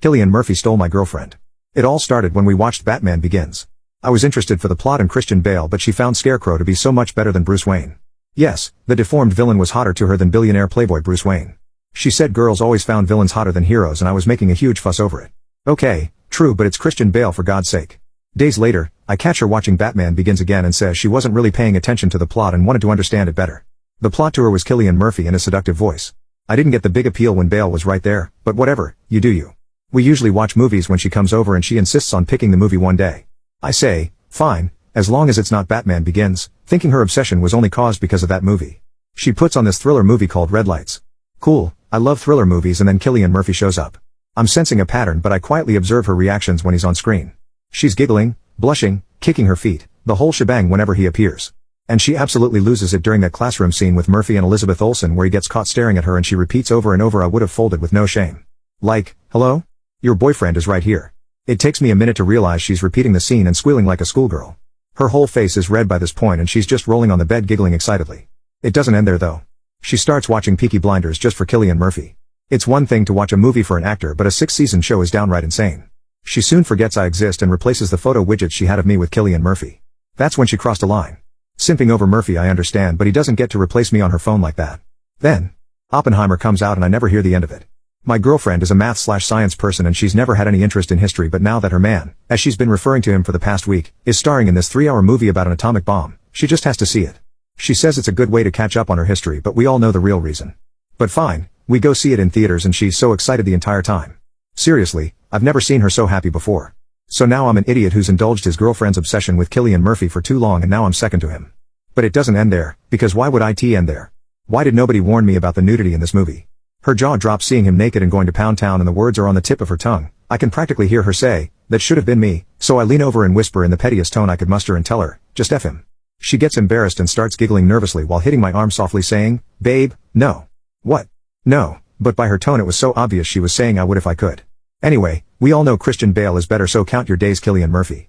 Cillian Murphy stole my girlfriend. It all started when we watched Batman Begins. I was interested for the plot and Christian Bale, but she found Scarecrow to be so much better than Bruce Wayne. Yes, the deformed villain was hotter to her than billionaire playboy Bruce Wayne. She said girls always found villains hotter than heroes and I was making a huge fuss over it. Okay, true, but it's Christian Bale for God's sake. Days later, I catch her watching Batman Begins again and says she wasn't really paying attention to the plot and wanted to understand it better. The plot to her was Cillian Murphy in a seductive voice. I didn't get the big appeal when Bale was right there, but whatever, you do you. We usually watch movies when she comes over and she insists on picking the movie one day. I say, fine, as long as it's not Batman Begins, thinking her obsession was only caused because of that movie. She puts on this thriller movie called Red Lights. Cool, I love thriller movies, and then Cillian Murphy shows up. I'm sensing a pattern, but I quietly observe her reactions when he's on screen. She's giggling, blushing, kicking her feet, the whole shebang whenever he appears. And she absolutely loses it during that classroom scene with Murphy and Elizabeth Olsen where he gets caught staring at her and she repeats over and over, "I would have folded with no shame." Like, hello? Your boyfriend is right here. It takes me a minute to realize she's repeating the scene and squealing like a schoolgirl. Her whole face is red by this point and she's just rolling on the bed giggling excitedly. It doesn't end there though. She starts watching Peaky Blinders just for Cillian Murphy. It's one thing to watch a movie for an actor, but a 6-season show is downright insane. She soon forgets I exist and replaces the photo widget she had of me with Cillian Murphy. That's when she crossed a line. Simping over Murphy I understand, but he doesn't get to replace me on her phone like that. Then, Oppenheimer comes out and I never hear the end of it. My girlfriend is a math/science person and she's never had any interest in history, but now that her man, as she's been referring to him for the past week, is starring in this 3-hour movie about an atomic bomb, she just has to see it. She says it's a good way to catch up on her history, but we all know the real reason. But fine, we go see it in theaters and she's so excited the entire time. Seriously, I've never seen her so happy before. So now I'm an idiot who's indulged his girlfriend's obsession with Cillian Murphy for too long and now I'm second to him. But it doesn't end there, because why would it end there? Why did nobody warn me about the nudity in this movie? Her jaw drops seeing him naked and going to Pound Town and the words are on the tip of her tongue. I can practically hear her say, "That should have been me," so I lean over and whisper in the pettiest tone I could muster and tell her, "Just F him." She gets embarrassed and starts giggling nervously while hitting my arm softly saying, "Babe, no." What? No, but by her tone it was so obvious she was saying I would if I could. Anyway, we all know Christian Bale is better, so count your days Cillian Murphy.